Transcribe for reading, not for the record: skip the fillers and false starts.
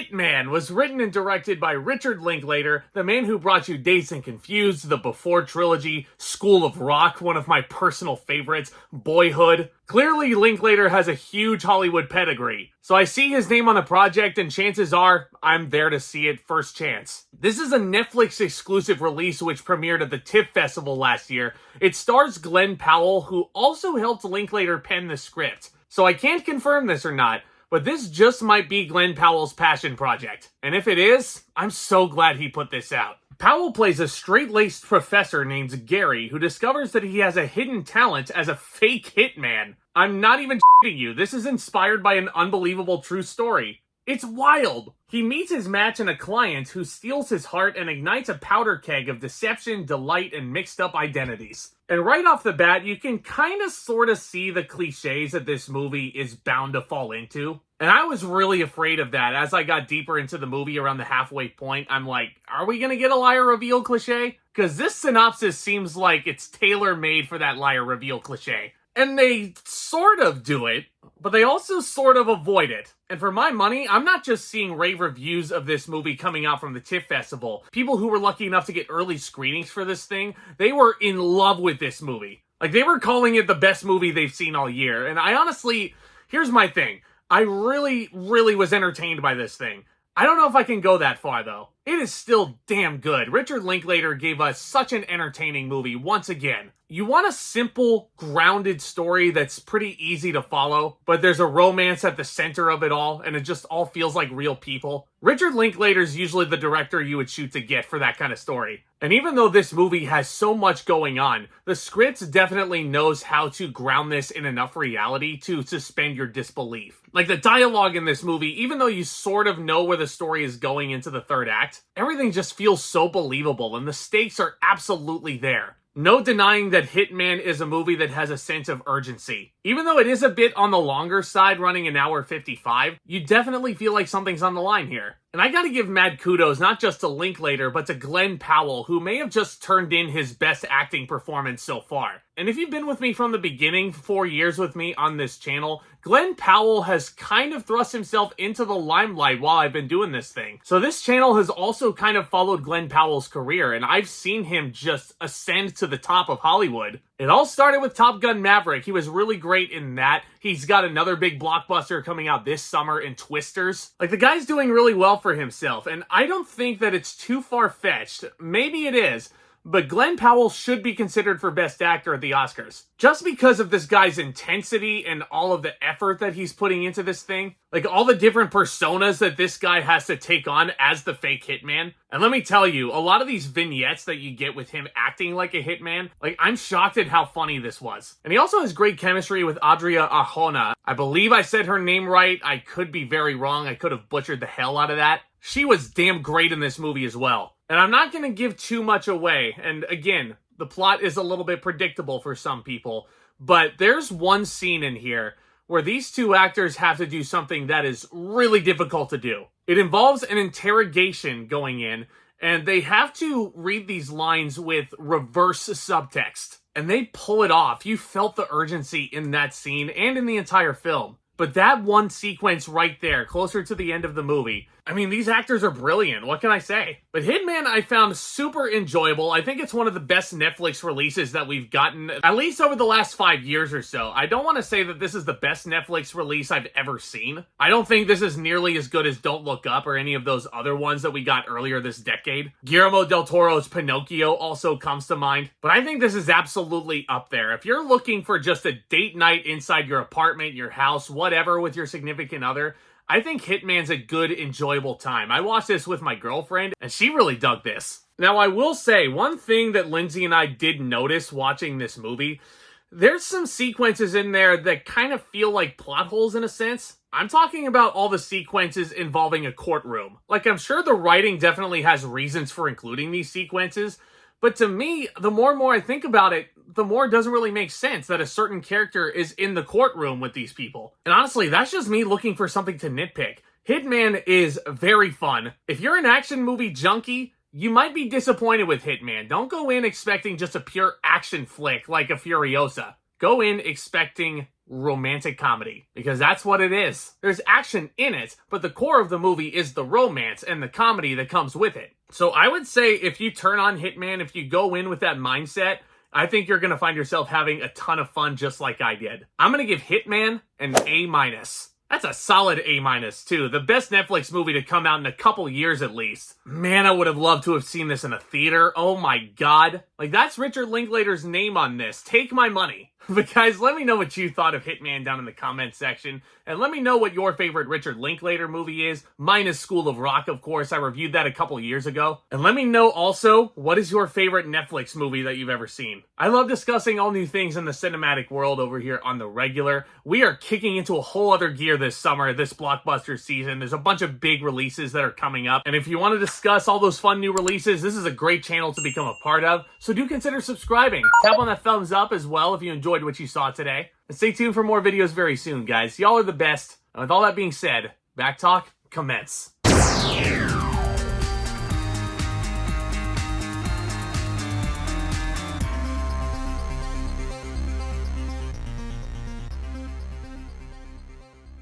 Hitman was written and directed by Richard Linklater, the man who brought you Dazed and Confused, the Before trilogy, School of Rock, one of my personal favorites, Boyhood. Clearly, Linklater has a huge Hollywood pedigree, so I see his name on the project and chances are I'm there to see it first chance. This is a Netflix exclusive release which premiered at the TIFF Festival last year. It stars Glen Powell, who also helped Linklater pen the script. So I can't confirm this or not, but this just might be Glen Powell's passion project. And if it is, I'm so glad he put this out. Powell plays a straight-laced professor named Gary who discovers that he has a hidden talent as a fake hitman. I'm not even shitting you, this is inspired by an unbelievable true story. It's wild! He meets his match in a client who steals his heart and ignites a powder keg of deception, delight, and mixed up identities. And right off the bat, you can kinda sorta see the cliches that this movie is bound to fall into. And I was really afraid of that. As I got deeper into the movie around the halfway point, I'm like, are we gonna get a liar reveal cliche? Because this synopsis seems like it's tailor-made for that liar reveal cliche. And they sort of do it, but they also sort of avoid it. And for my money, I'm not just seeing rave reviews of this movie coming out from the TIFF Festival. People who were lucky enough to get early screenings for this thing, they were in love with this movie. Like, they were calling it the best movie they've seen all year. And I honestly, here's my thing. I really was entertained by this thing. I don't know if I can go that far, though. It is still damn good. Richard Linklater gave us such an entertaining movie once again. You want a simple, grounded story that's pretty easy to follow, but there's a romance at the center of it all, and it just all feels like real people. Richard Linklater's usually the director you would shoot to get for that kind of story. And even though this movie has so much going on, the script definitely knows how to ground this in enough reality to suspend your disbelief. Like, the dialogue in this movie, even though you sort of know where the story is going into the third act, everything just feels so believable, and the stakes are absolutely there. No denying that Hitman is a movie that has a sense of urgency. Even though it is a bit on the longer side, running an hour 55, you definitely feel like something's on the line here. And I gotta give mad kudos not just to Linklater, but to Glen Powell, who may have just turned in his best acting performance so far. And if you've been with me from the beginning, 4 years with me on this channel, Glen Powell has kind of thrust himself into the limelight while I've been doing this thing. So this channel has also kind of followed Glen Powell's career, and I've seen him just ascend to the top of Hollywood. It all started with Top Gun Maverick. He was really great in that. He's got another big blockbuster coming out this summer in Twisters. Like, the guy's doing really well for himself, and I don't think that it's too far-fetched. Maybe it is, but Glen Powell should be considered for Best Actor at the Oscars. Just because of this guy's intensity and all of the effort that he's putting into this thing. Like, all the different personas that this guy has to take on as the fake hitman. And let me tell you, a lot of these vignettes that you get with him acting like a hitman, like, I'm shocked at how funny this was. And he also has great chemistry with Adria Arjona. I believe I said her name right. I could be very wrong. I could have butchered the hell out of that. She was damn great in this movie as well. And I'm not going to give too much away. And again, the plot is a little bit predictable for some people. But there's one scene in here where these two actors have to do something that is really difficult to do. It involves an interrogation going in, and they have to read these lines with reverse subtext. And they pull it off. You felt the urgency in that scene and in the entire film. But that one sequence right there, closer to the end of the movie, I mean, these actors are brilliant. What can I say? But Hitman I found super enjoyable. I think it's one of the best Netflix releases that we've gotten, at least over the last 5 years or so. I don't want to say that this is the best Netflix release I've ever seen. I don't think this is nearly as good as Don't Look Up or any of those other ones that we got earlier this decade. Guillermo del Toro's Pinocchio also comes to mind. But I think this is absolutely up there. If you're looking for just a date night inside your apartment, your house, whatever, with your significant other, I think Hitman's a good, enjoyable time. I watched this with my girlfriend, and she really dug this. Now, I will say, one thing that Lindsay and I did notice watching this movie, there's some sequences in there that kind of feel like plot holes in a sense. I'm talking about all the sequences involving a courtroom. Like, I'm sure the writing definitely has reasons for including these sequences, but to me, the more and more I think about it, the more it doesn't really make sense that a certain character is in the courtroom with these people. And honestly, that's just me looking for something to nitpick. Hitman is very fun. If you're an action movie junkie, you might be disappointed with Hitman. Don't go in expecting just a pure action flick like a Furiosa. go in expecting romantic comedy, because that's what it is. There's action in it, but the core of the movie is the romance and the comedy that comes with it. So I would say if you turn on Hitman, if you go in with that mindset, I think you're going to find yourself having a ton of fun just like I did. I'm going to give Hitman an A-. That's a solid A- too. The best Netflix movie to come out in a couple years at least. Man, I would have loved to have seen this in a theater. Oh my god. Like, that's Richard Linklater's name on this. Take my money. But guys, let me know what you thought of Hitman down in the comments section. And let me know what your favorite Richard Linklater movie is. Mine is School of Rock, of course. I reviewed that a couple years ago. And let me know also, what is your favorite Netflix movie that you've ever seen? I love discussing all new things in the cinematic world over here on The Regular. We are kicking into a whole other gear this summer, this blockbuster season. There's a bunch of big releases that are coming up. And if you want to discuss all those fun new releases, this is a great channel to become a part of. So do consider subscribing. Tap on that thumbs up as well if you enjoyed what you saw today. And stay tuned for more videos very soon, guys. Y'all are the best. And with all that being said, back talk, commence.